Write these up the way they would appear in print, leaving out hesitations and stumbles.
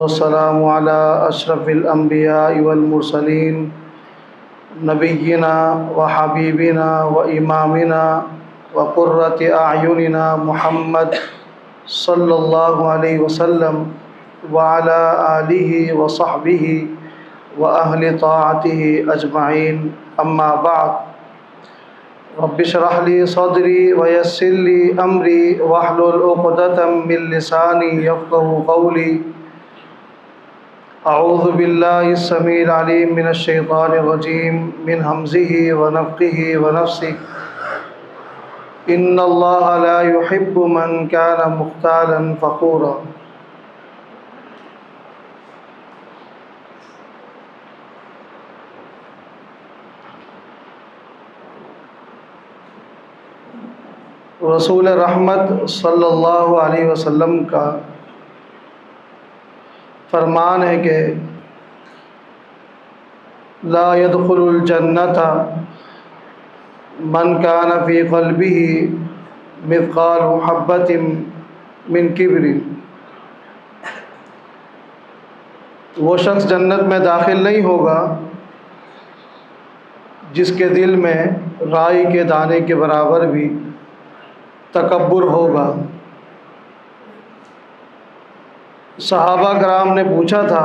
والسلام على أشرف الأنبياء والمرسلين نبينا وحبيبنا وإمامنا وقرة أعيننا محمد صلى الله عليه وسلم وعلى آله وصحبه وأهل طاعته أجمعين. أما بعد، رب اشرح لي صدري ويسر لي أمري واحلل عقدة من لساني يفقهوا قولي. اعوذ باللہ السمیع العلیم من الشیطان الرجیم من ہمزہ ونفخہ ونفثہ. ان اللہ لا يحب من كان مختالا فخورا. رسول رحمت صلی اللہ علیہ وسلم کا فرمان ہے کہ لا يدخل الجنۃ من کان فی قلبہ مثقال حبۃ من کبر. وہ شخص جنت میں داخل نہیں ہوگا جس کے دل میں رائی کے دانے کے برابر بھی تکبر ہوگا. صحابہ کرام نے پوچھا تھا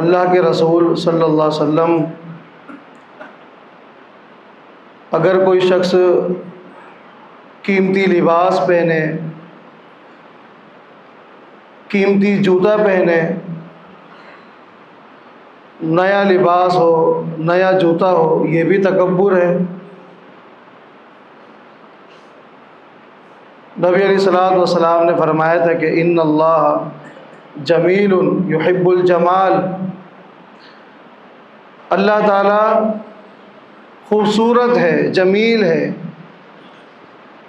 اللہ کے رسول صلی اللہ علیہ وسلم، اگر کوئی شخص قیمتی لباس پہنے، قیمتی جوتا پہنے، نیا لباس ہو، نیا جوتا ہو، یہ بھی تکبر ہے؟ نبی علیہ الصلوۃ والسلام نے فرمایا تھا کہ ان اللہ جمیل یحب الجمال. اللہ تعالیٰ خوبصورت ہے، جمیل ہے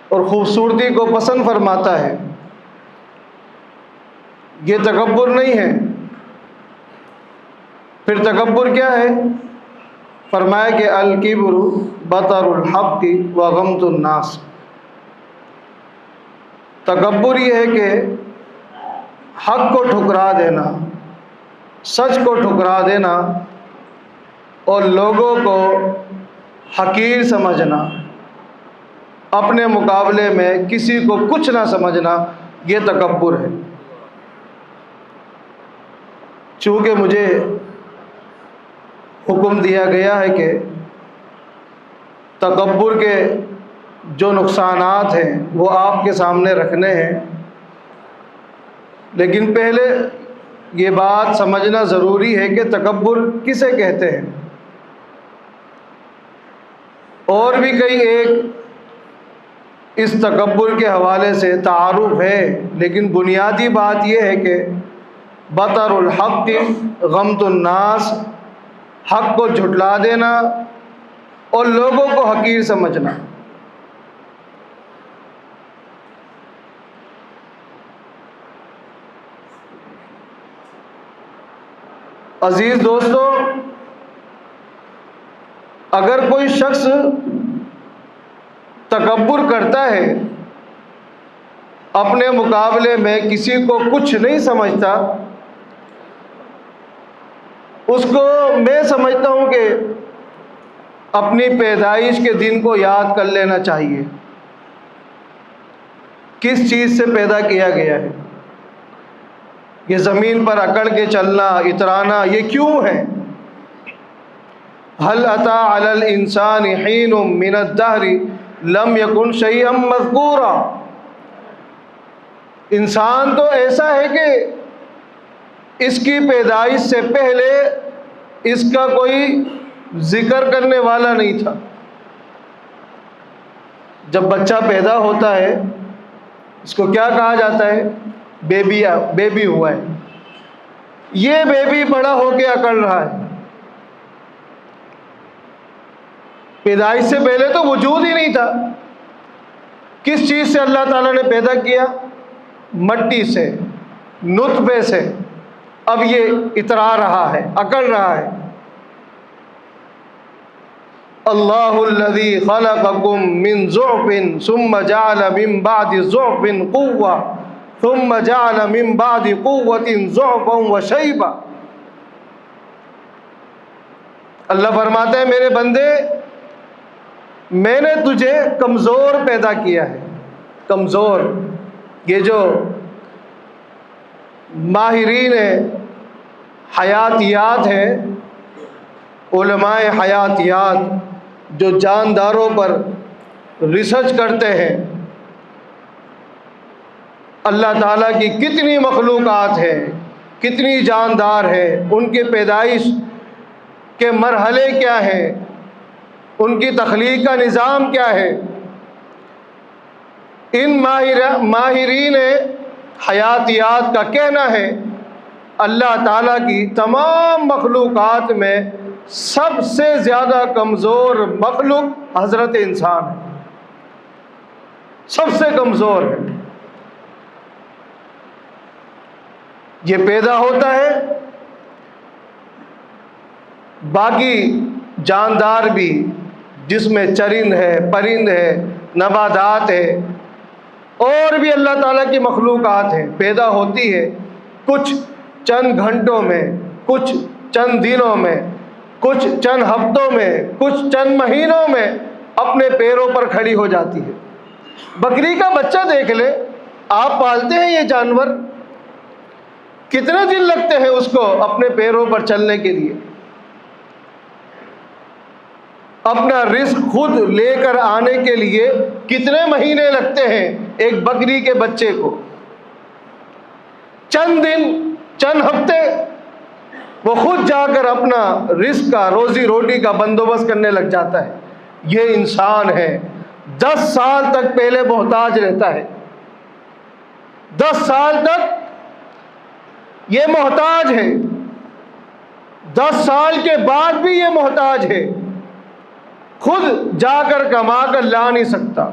اور خوبصورتی کو پسند فرماتا ہے. یہ تکبر نہیں ہے. پھر تکبر کیا ہے؟ فرمایا کہ الکبر بطر الحق وغمط الناس. تکبر یہ ہے کہ حق کو ٹھکرا دینا، سچ کو ٹھکرا دینا اور لوگوں کو حقیر سمجھنا، اپنے مقابلے میں کسی کو کچھ نہ سمجھنا، یہ تکبر ہے. چونکہ مجھے حکم دیا گیا ہے کہ تکبر کے جو نقصانات ہیں وہ آپ کے سامنے رکھنے ہیں، لیکن پہلے یہ بات سمجھنا ضروری ہے کہ تکبر کسے کہتے ہیں. اور بھی کئی ایک اس تکبر کے حوالے سے تعارف ہے، لیکن بنیادی بات یہ ہے کہ بطر الحق غمط الناس، حق کو جھٹلا دینا اور لوگوں کو حقیر سمجھنا. عزیز دوستو، اگر کوئی شخص تکبر کرتا ہے، اپنے مقابلے میں کسی کو کچھ نہیں سمجھتا، اس کو میں سمجھتا ہوں کہ اپنی پیدائش کے دن کو یاد کر لینا چاہیے. کس چیز سے پیدا کیا گیا ہے؟ یہ زمین پر اکڑ کے چلنا، اترانا، یہ کیوں ہے؟ هل اتى على الانسان حين من الدهر لم يكن شيئا مذكورا. انسان تو ایسا ہے کہ اس کی پیدائش سے پہلے اس کا کوئی ذکر کرنے والا نہیں تھا. جب بچہ پیدا ہوتا ہے اس کو کیا کہا جاتا ہے؟ بیبی ہوا ہے. یہ بیبی بڑا ہو کے اکڑ رہا ہے. پیدائش سے پہلے تو وجود ہی نہیں تھا. کس چیز سے اللہ تعالیٰ نے پیدا کیا؟ مٹی سے، نطفے سے. اب یہ اترا رہا ہے، اکڑ رہا ہے. اللہ الذی خلقکم من ضعف ثم جعل من بعد ضعف قوة ثم جعل من بعد قوة ضعفا وشيبا. اللہ فرماتے ہیں میرے بندے میں نے تجھے کمزور پیدا کیا ہے. کمزور، یہ جو ماہرین حیاتیات ہیں، علماء حیاتیات جو جانداروں پر ریسرچ کرتے ہیں، اللہ تعالیٰ کی کتنی مخلوقات ہیں، کتنی جاندار ہیں، ان کی پیدائش کے مرحلے کیا ہیں، ان کی تخلیق کا نظام کیا ہے، ان ماہرین حیاتیات کا کہنا ہے اللہ تعالیٰ کی تمام مخلوقات میں سب سے زیادہ کمزور مخلوق حضرت انسان ہے. سب سے کمزور ہے. یہ پیدا ہوتا ہے، باقی جاندار بھی جس میں چرند ہے، پرند ہے، نباتات ہے، اور بھی اللہ تعالیٰ کی مخلوقات ہیں، پیدا ہوتی ہے. کچھ چند گھنٹوں میں، کچھ چند دنوں میں، کچھ چند ہفتوں میں، کچھ چند مہینوں میں اپنے پیروں پر کھڑی ہو جاتی ہے. بکری کا بچہ دیکھ لے، آپ پالتے ہیں یہ جانور، کتنے دن لگتے ہیں اس کو اپنے پیروں پر چلنے کے لیے، اپنا رزق خود لے کر آنے کے لیے کتنے مہینے لگتے ہیں ایک بکری کے بچے کو. چند دن، چند ہفتے وہ خود جا کر اپنا رزق کا، روزی روٹی کا بندوبست کرنے لگ جاتا ہے. یہ انسان ہے، 10 سال تک پہلے محتاج رہتا ہے، 10 سال تک یہ محتاج ہے، 10 سال کے بعد بھی یہ محتاج ہے، خود جا کر کما کر لا نہیں سکتا.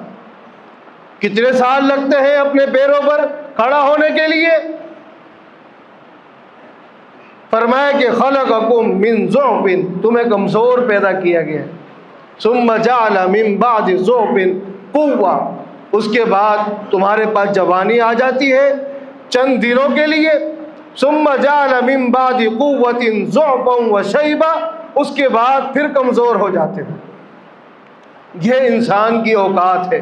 کتنے سال لگتے ہیں اپنے پیروں پر کھڑا ہونے کے لیے؟ فرمایا کہ خلقکم من ضعف، تمہیں کمزور پیدا کیا گیا. ثم جعل من بعد ضعف قوة، اس کے بعد تمہارے پاس جوانی آ جاتی ہے چند دنوں کے لیے. ثم جعل من بعد قوة ضعفا وشيبا، اس کے بعد پھر کمزور ہو جاتے ہیں. یہ انسان کی اوقات ہے،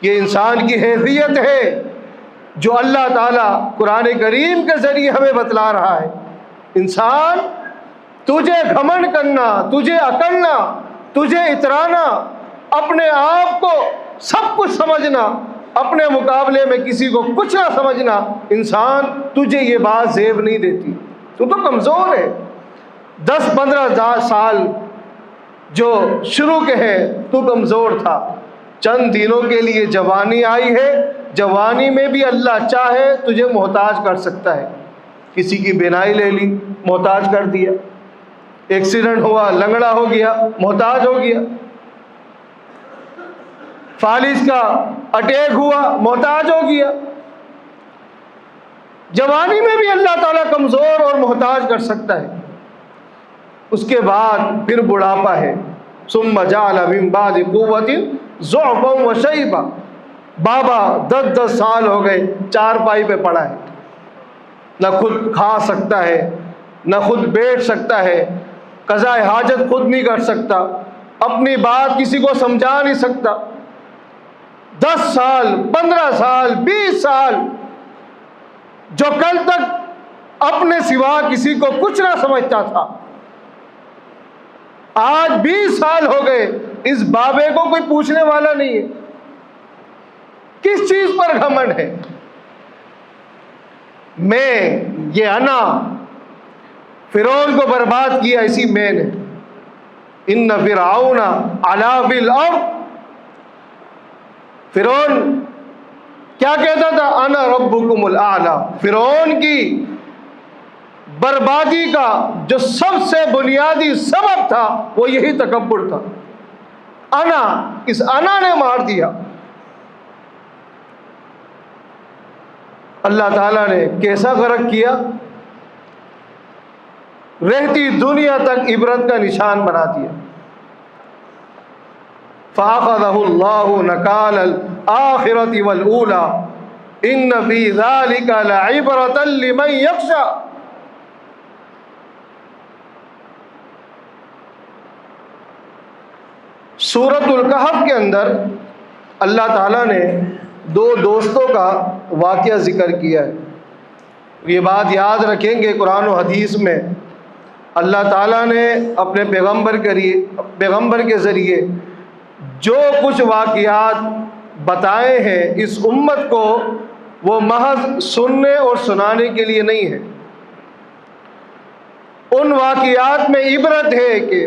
یہ انسان کی حیثیت ہے جو اللہ تعالیٰ قرآن کریم کے ذریعے ہمیں بتلا رہا ہے. انسان، تجھے گھمنڈ کرنا، تجھے اکڑنا، تجھے اترانا، اپنے آپ کو سب کچھ سمجھنا، اپنے مقابلے میں کسی کو کچھ نہ سمجھنا، انسان تجھے یہ بات زیب نہیں دیتی. تو کمزور ہے. 10-15 سال جو شروع کے ہے تو کمزور تھا، چند دنوں کے لیے جوانی آئی ہے، جوانی میں بھی اللہ چاہے تجھے محتاج کر سکتا ہے. کسی کی بینائی لے لی، محتاج کر دیا. ایکسیڈنٹ ہوا، لنگڑا ہو گیا، محتاج ہو گیا. فالج کا اٹیک ہوا، محتاج ہو گیا. جوانی میں بھی اللہ تعالیٰ کمزور اور محتاج کر سکتا ہے. اس کے بعد پھر بڑھاپا ہے. ثم جعل من بعد قوة ضعفا وشيبا، بابا 10 سال ہو گئے چارپائی پہ پڑا ہے، نہ خود کھا سکتا ہے، نہ خود بیٹھ سکتا ہے، قضاء حاجت خود نہیں کر سکتا، اپنی بات کسی کو سمجھا نہیں سکتا. 10 سال، 15 سال، 20 سال، جو کل تک اپنے سوا کسی کو کچھ نہ سمجھتا تھا، آج 20 سال ہو گئے، اس بابے کو کوئی پوچھنے والا نہیں ہے. کس چیز پر گھمنڈ ہے؟ میں، یہ انا، فرعون کو برباد کیا اسی میں نے. ان فرعون علا فی الارض، فرعون کیا کہتا تھا؟ انا ربکم الاعلی. فرعون کی بربادی کا جو سب سے بنیادی سبب تھا وہ یہی تکبر تھا. انا، اس انا نے مار دیا. اللہ تعالیٰ نے کیسا غرق کیا؟ رہتی دنیا تک عبرت کا نشان بنا دیا. فَأَخَذَهُ اللَّهُ نَكَالَ الْآخِرَةِ وَالْأُولَى، ان فی ذلک لعبرۃ لمن یخشی۔ سورۃ الکہف کے اندر اللہ تعالیٰ نے دو دوستوں کا واقعہ ذکر کیا ہے۔ یہ بات یاد رکھیں گے، قرآن و حدیث میں اللہ تعالیٰ نے اپنے پیغمبر کے ذریعے جو کچھ واقعات بتائے ہیں اس امت کو، وہ محض سننے اور سنانے کے لیے نہیں ہے۔ ان واقعات میں عبرت ہے کہ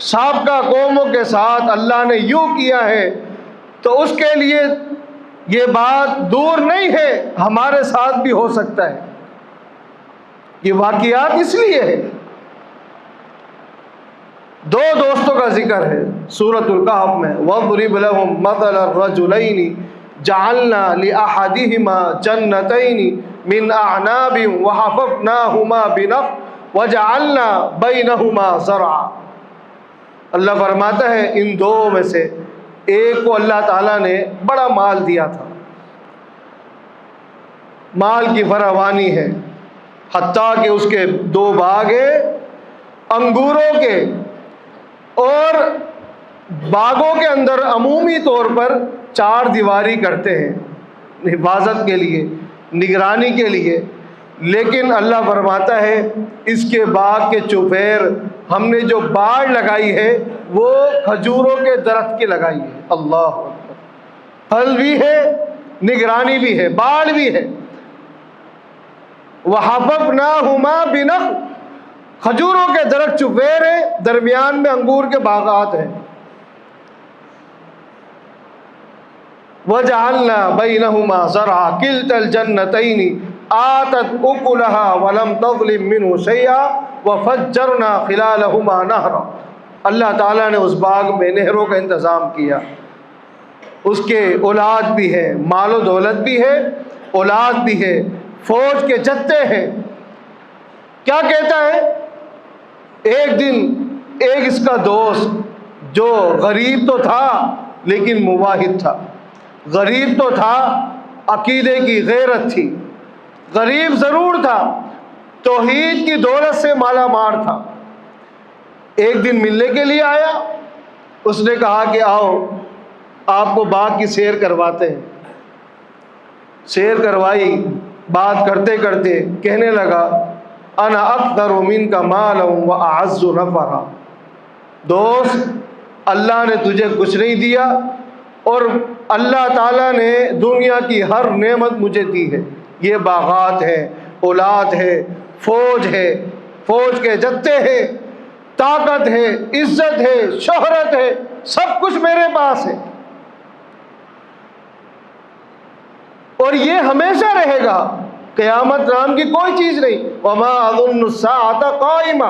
سابقہ قوموں کے ساتھ اللہ نے یوں کیا ہے، تو اس کے لیے یہ بات دور نہیں ہے، ہمارے ساتھ بھی ہو سکتا ہے۔ یہ واقعات اس لیے ہے۔ دو دوستوں کا ذکر ہے سورۃ الکہف میں، وَاضْرِبْ لَهُم مَثَلَ الرَّجُلَيْنِ جَعَلْنَا لِأَحَدِهِمَا جَنَّتَيْنِ مِنْ أَعْنَابٍ وَحَفَفْنَاهُمَا بِنَخْلٍ وَجَعَلْنَا بَيْنَهُمَا زَرْعًا۔ اللہ فرماتا ہے ان دو میں سے ایک کو اللہ تعالیٰ نے بڑا مال دیا تھا، مال کی فراوانی ہے، حتیٰ کہ اس کے دو باغ ہیں انگوروں کے، اور باغوں کے اندر عمومی طور پر چار دیواری کرتے ہیں حفاظت کے لیے، نگرانی کے لیے، لیکن اللہ فرماتا ہے اس کے باغ کے چوپیر ہم نے جو باڑ لگائی ہے وہ کھجوروں کے درخت کی لگائی ہے۔ اللہ اکبر، پھل بھی ہے، نگرانی بھی ہے، باڑ بھی ہے۔ وَحَفَفْنَاهُمَا بِنَخْلٍ، کھجوروں کے درخت چوپیر ہیں، درمیان میں انگور کے باغات ہیں۔ وَجَعَلْنَا بَيْنَهُمَا زَرْعًا كِلْتَا الْجَنَّتَيْنِ آتَتْ أُكُلَهَا وَلَمْ تَظْلِم مِّنْهُ شَيْئًا وَفَجَّرْنَا خِلَالَهُمَا نَهْرًا۔ اللہ تعالیٰ نے اس باغ میں نہروں کا انتظام کیا، اس کے اولاد بھی ہے، مال و دولت بھی ہے، اولاد بھی ہے، فوج کے جتے ہیں۔ کیا کہتا ہے؟ ایک دن ایک اس کا دوست جو غریب تو تھا لیکن مواحد تھا، غریب تو تھا، عقیدے کی غیرت تھی، غریب ضرور تھا، توحید کی دولت سے مالا مال تھا۔ ایک دن ملنے کے لیے آیا، اس نے کہا کہ آؤ آپ کو باغ کی سیر کرواتے ہیں۔ سیر کروائی، بات کرتے کرتے کہنے لگا انا اکثر منک مالا واعز نفرا۔ دوست، اللہ نے تجھے کچھ نہیں دیا اور اللہ تعالیٰ نے دنیا کی ہر نعمت مجھے دی ہے، یہ باغات ہیں، اولاد ہے، فوج ہے، فوج کے جتے ہیں، طاقت ہے، عزت ہے، شہرت ہے، سب کچھ میرے پاس ہے، اور یہ ہمیشہ رہے گا، قیامت نام کی کوئی چیز نہیں۔ وما اظن الساعة قائمة،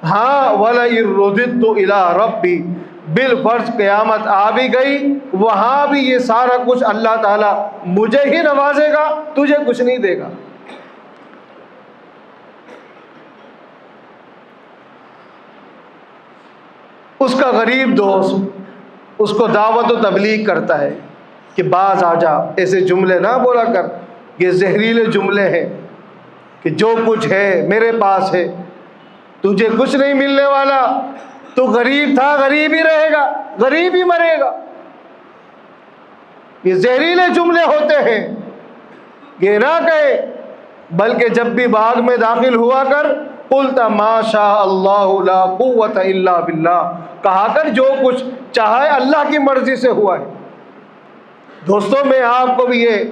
ہاں ولئن رددت الى ربی، بالفرض قیامت آ بھی گئی، وہاں بھی یہ سارا کچھ اللہ تعالیٰ مجھے ہی نوازے گا، تجھے کچھ نہیں دے گا۔ اس کا غریب دوست اس کو دعوت و تبلیغ کرتا ہے کہ باز آ جا، ایسے جملے نہ بولا کر، یہ زہریلے جملے ہیں کہ جو کچھ ہے میرے پاس ہے، تجھے کچھ نہیں ملنے والا، تو غریب تھا غریب ہی رہے گا، غریب ہی مرے گا۔ یہ زہریلے جملے ہوتے ہیں، یہ نہ کہے، بلکہ جب بھی باغ میں داخل ہوا کر قلت ما شاء اللہ لا قوت الا باللہ، کہا کر جو کچھ چاہے اللہ کی مرضی سے ہوا ہے۔ دوستوں، میں آپ کو بھی یہ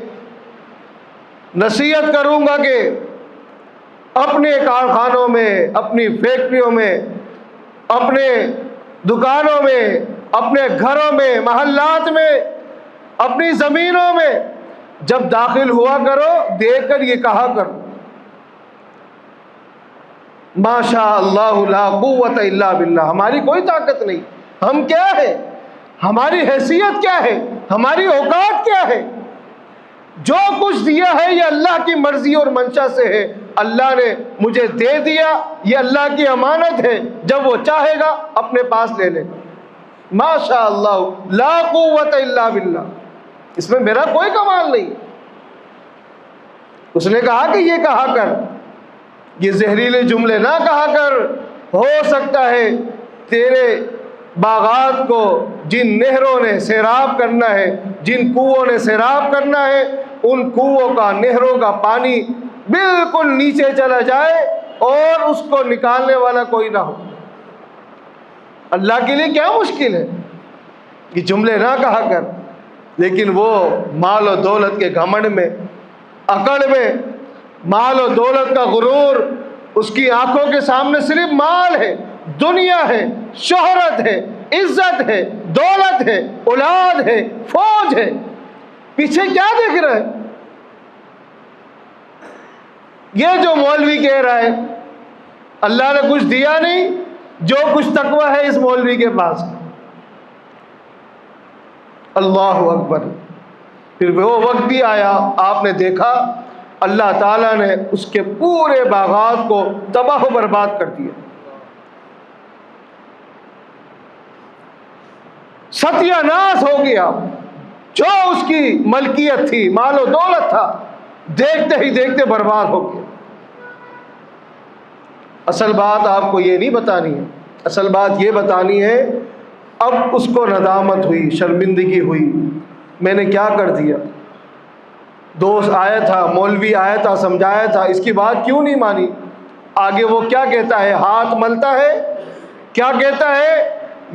نصیحت کروں گا کہ اپنے کارخانوں میں، اپنی فیکٹریوں میں، اپنے دکانوں میں، اپنے گھروں میں، محلات میں، اپنی زمینوں میں جب داخل ہوا کرو، دیکھ کر یہ کہا کرو ما شاء اللہ لا قوت الا باللہ، ہماری کوئی طاقت نہیں، ہم کیا ہے، ہماری حیثیت کیا ہے، ہماری اوقات کیا ہے، جو کچھ دیا ہے یہ اللہ کی مرضی اور منشا سے ہے، اللہ نے مجھے دے دیا، یہ اللہ کی امانت ہے، جب وہ چاہے گا اپنے پاس لے لے، ما شاء اللہ لا قوت الا باللہ، اس میں میرا کوئی کمال نہیں۔ اس نے کہا کہ یہ کہا کر، یہ زہریلے جملے نہ کہا کر، ہو سکتا ہے تیرے باغات کو جن نہروں نے سیراب کرنا ہے، جن کنوؤں نے سیراب کرنا ہے، ان کنوؤں کا، نہروں کا پانی بالکل نیچے چلا جائے اور اس کو نکالنے والا کوئی نہ ہو۔ اللہ کے لیے کیا مشکل ہے، یہ جملے نہ کہا کر، لیکن وہ مال و دولت کے گھمنڈ میں، اکڑ میں، مال و دولت کا غرور، اس کی آنکھوں کے سامنے صرف مال ہے، دنیا ہے، شہرت ہے، عزت ہے، دولت ہے، اولاد ہے، فوج ہے، پیچھے کیا دیکھ رہا ہے؟ یہ جو مولوی کہہ رہا ہے اللہ نے کچھ دیا نہیں، جو کچھ تقوی ہے اس مولوی کے پاس۔ اللہ اکبر۔ پھر وہ وقت بھی آیا، آپ نے دیکھا اللہ تعالیٰ نے اس کے پورے باغات کو تباہ و برباد کر دیا، ستیہ ناش ہو گیا۔ جو اس کی ملکیت تھی، مال و دولت تھا، دیکھتے ہی دیکھتے برباد ہو گیا۔ اصل بات آپ کو یہ نہیں بتانی ہے، اصل بات یہ بتانی ہے اب اس کو ندامت ہوئی، شرمندگی ہوئی، میں نے کیا کر دیا۔ دوست آیا تھا، مولوی آیا تھا، سمجھایا تھا، اس کی بات کیوں نہیں مانی؟ آگے وہ کیا کہتا ہے؟ ہاتھ ملتا ہے، کیا کہتا ہے؟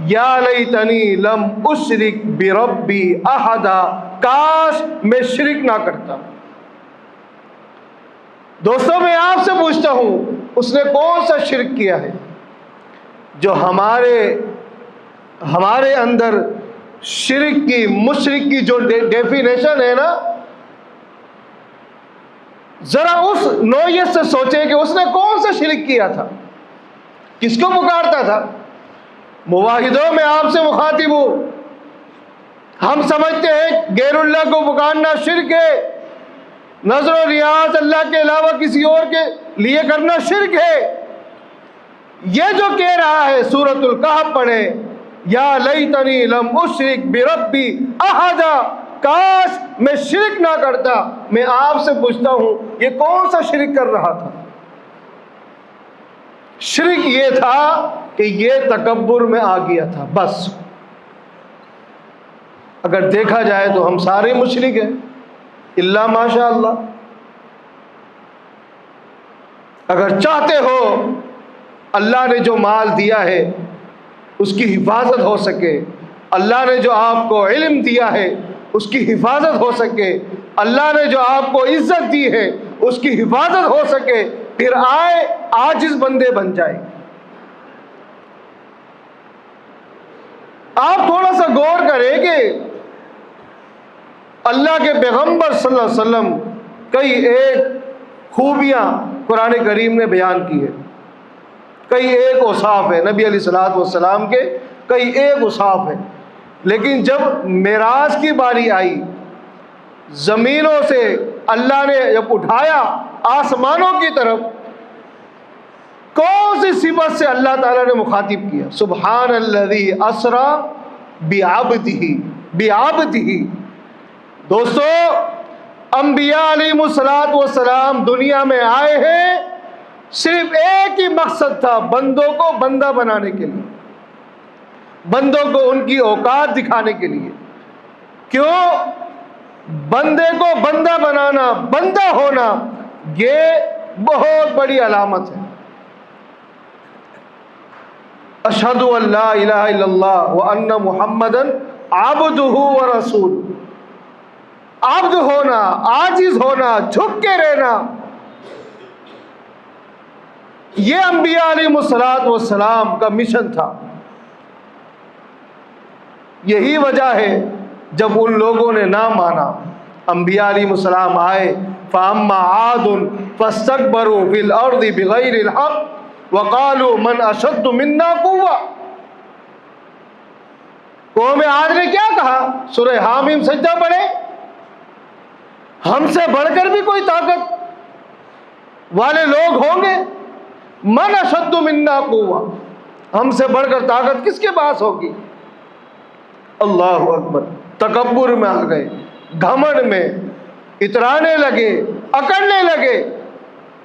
یا لیتنی لم اشرک بربی احدا، کاش میں شرک نہ کرتا۔ دوستوں میں آپ سے پوچھتا ہوں، اس نے کون سا شرک کیا ہے جو ہمارے اندر شرک کی، مشرک کی جو ڈیفینیشن ہے نا، ذرا اس نوعیت سے سوچیں کہ اس نے کون سا شرک کیا تھا، کس کو پکارتا تھا؟ موحدوں میں آپ سے مخاطب ہوں، ہم سمجھتے ہیں غیر اللہ کو پکارنا شرک ہے، نظر و ریاض اللہ کے علاوہ کسی اور کے لیے کرنا شرک ہے۔ یہ جو کہہ رہا ہے سورۃ الکہف پڑھیں، یا لیتنی لم اشرک بربی احدا، کاش میں شرک نہ کرتا۔ میں آپ سے پوچھتا ہوں یہ کون سا شرک کر رہا تھا؟ شرک یہ تھا کہ یہ تکبر میں آ گیا تھا، بس۔ اگر دیکھا جائے تو ہم سارے مشرک ہیں الا ماشاء اللہ۔ اگر چاہتے ہو اللہ نے جو مال دیا ہے اس کی حفاظت ہو سکے، اللہ نے جو آپ کو علم دیا ہے اس کی حفاظت ہو سکے، اللہ نے جو آپ کو عزت دی ہے اس کی حفاظت ہو سکے، پھر آئے عاجز بندے بن جائے۔ آپ تھوڑا سا غور کریں کہ اللہ کے پیغمبر صلی اللہ علیہ وسلم کئی ایک خوبیاں قرآن کریم نے بیان کی ہے، کئی ایک اوصاف ہے نبی علیہ الصلوۃ والسلام کے، کئی ایک اوصاف ہے، لیکن جب معراج کی باری آئی، زمینوں سے اللہ نے جب اٹھایا آسمانوں کی طرف، کون سی صفت سے اللہ تعالیٰ نے مخاطب کیا؟ سبحان الذی اسری بعبدہ۔ دوستو، انبیاء علیہ الصلوۃ والسلام دنیا میں آئے ہیں، صرف ایک ہی مقصد تھا، بندوں کو بندہ بنانے کے لیے، بندوں کو ان کی اوقات دکھانے کے لیے۔ کیوں؟ بندے کو بندہ بنانا، بندہ ہونا، یہ بہت بڑی علامت ہے۔ اشہد ان لا الہ الا اللہ وان محمدا عبدہ ورسولہ۔ عبد ہونا، عاجز ہونا، جھک کے رہنا، یہ انبیاء علیہ الصلوۃ والسلام کا مشن تھا۔ یہی وجہ ہے جب ان لوگوں نے نہ مانا، انبیاء علیہ السلام آئے، فاما عاد فاستكبروا في الارض بغیر الحق وقالوا من اشد منا قوة۔ قوم عاد نے کیا کہا؟ سورہ حامیم سجدہ پڑھے، ہم سے بڑھ کر بھی کوئی طاقت والے لوگ ہوں گے؟ من اشد منا قوة، ہم سے بڑھ کر طاقت کس کے پاس ہوگی؟ اللہ اکبر۔ تکبر میں آ گئے، گھمنڈ میں اترانے لگے، اکڑنے لگے۔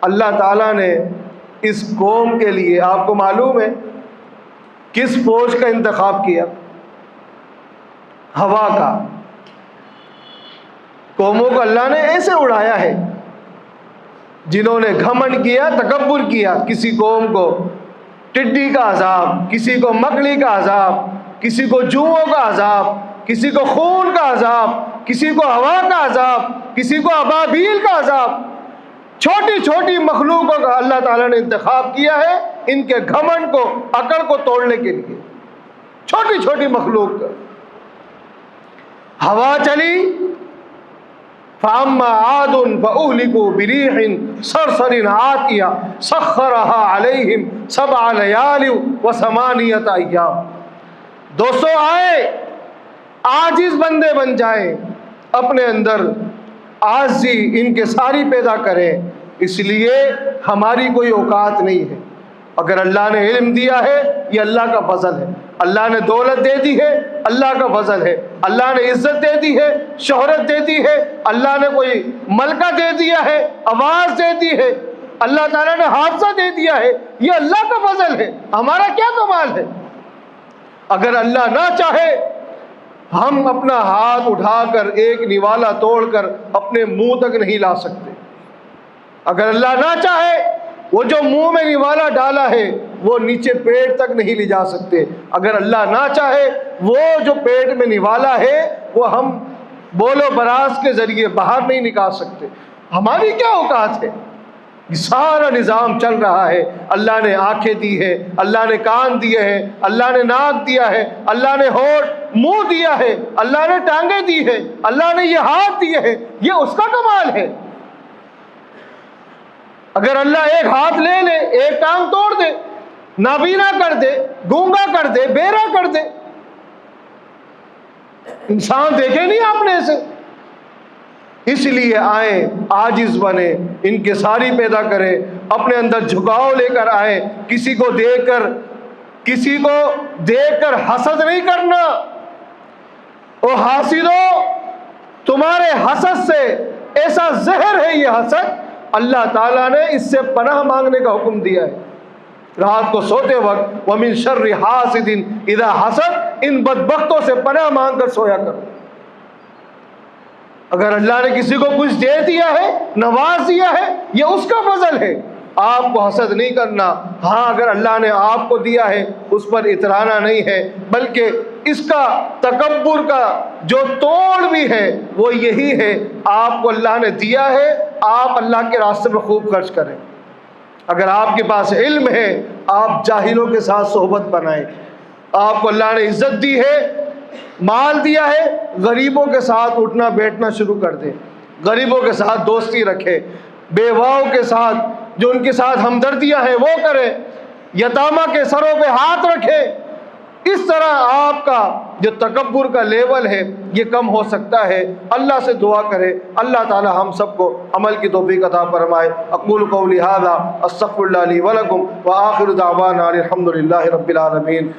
اللہ تعالیٰ نے اس قوم کے لیے، آپ کو معلوم ہے کس فوج کا انتخاب کیا؟ ہوا کا۔ قوموں کو اللہ نے ایسے اڑایا ہے جنہوں نے گھمنڈ کیا، تکبر کیا۔ کسی قوم کو ٹڈی کا عذاب، کسی کو مکڑی کا عذاب، کسی کو جوؤں کا عذاب، کسی کو خون کا عذاب، کسی کو ہوا کا عذاب، کسی کو ابابیل کا عذاب۔ چھوٹی چھوٹی مخلوقوں کا اللہ تعالیٰ نے انتخاب کیا ہے ان کے گھمنڈ کو، اکڑ کو توڑنے کے لیے۔ چھوٹی چھوٹی مخلوق کا۔ ہوا چلی، فَأَمَّا عَادٌ فَأُهْلِكُوا بِرِيحٍ صَرْصَرٍ عَاتِيَةٍ سَخَّرَهَا عَلَيْهِمْ 7 لَيَالٍ و8 أَيَّامٍ۔ دوستو آئے عاجز بندے بن جائیں، اپنے اندر عاجزی ان کے ساری پیدا کریں، اس لیے ہماری کوئی اوقات نہیں ہے۔ اگر اللہ نے علم دیا ہے یہ اللہ کا فضل ہے، اللہ نے دولت دے دی ہے اللہ کا فضل ہے، اللہ نے عزت دے دی ہے، شہرت دے دی ہے، اللہ نے کوئی ملکہ دے دیا ہے، آواز دے دی ہے، اللہ تعالیٰ نے حادثہ دے دیا ہے، یہ اللہ کا فضل ہے، ہمارا کیا کمال ہے؟ اگر اللہ نہ چاہے ہم اپنا ہاتھ اٹھا کر ایک نوالا توڑ کر اپنے منہ تک نہیں لا سکتے۔ اگر اللہ نہ چاہے وہ جو منہ میں نوالا ڈالا ہے وہ نیچے پیٹ تک نہیں لے جا سکتے۔ اگر اللہ نہ چاہے وہ جو پیٹ میں نوالا ہے وہ ہم بول و براز کے ذریعے باہر نہیں نکال سکتے۔ ہماری کیا اوقات ہے؟ یہ سارا نظام چل رہا ہے۔ اللہ نے آنکھیں دی ہے، اللہ نے کان دیے ہیں، اللہ نے ناک دیا ہے، اللہ نے ہونٹ منہ دیا ہے، اللہ نے ٹانگیں دی ہے، اللہ نے یہ ہاتھ دیے ہیں، یہ اس کا کمال ہے۔ اگر اللہ ایک ہاتھ لے لے، ایک ٹانگ توڑ دے، نابینا کر دے، گونگا کر دے، بہرا کر دے، انسان دیکھے نہیں آپ نے اسے؟ اس لیے آئیں عاجز بنے، ان کے ساری پیدا کریں، اپنے اندر جھکاؤ لے کر آئیں۔ کسی کو دیکھ کر حسد نہیں کرنا۔ او حاسدو، تمہارے حسد سے ایسا زہر ہے یہ حسد، اللہ تعالیٰ نے اس سے پناہ مانگنے کا حکم دیا ہے۔ رات کو سوتے وقت وَمِن شَرِّ حَاسِدٍ اِذَا حَسَد، ان بدبختوں سے پناہ مانگ کر سویا کرو۔ اگر اللہ نے کسی کو کچھ دے دیا ہے، نواز دیا ہے، یہ اس کا فضل ہے، آپ کو حسد نہیں کرنا۔ ہاں اگر اللہ نے آپ کو دیا ہے اس پر اترانا نہیں ہے، بلکہ اس کا تکبر کا جو توڑ بھی ہے وہ یہی ہے، آپ کو اللہ نے دیا ہے، آپ اللہ کے راستے میں خوب خرچ کریں۔ اگر آپ کے پاس علم ہے آپ جاہلوں کے ساتھ صحبت بنائیں۔ آپ کو اللہ نے عزت دی ہے، مال دیا ہے، غریبوں کے ساتھ اٹھنا بیٹھنا شروع کر دیں، غریبوں کے ساتھ دوستی رکھیں، بیواؤں کے ساتھ جو ان کے ساتھ ہمدردیاں ہیں وہ کریں، یتامہ کے سروں پہ ہاتھ رکھیں۔ اس طرح آپ کا جو تکبر کا لیول ہے یہ کم ہو سکتا ہے۔ اللہ سے دعا کرے اللہ تعالی ہم سب کو عمل کی توفیق عطا فرمائے۔ اقول قولی ھذا استغفر اللہ لی ولکم وآخر دعوانا الحمد للہ رب العالمین۔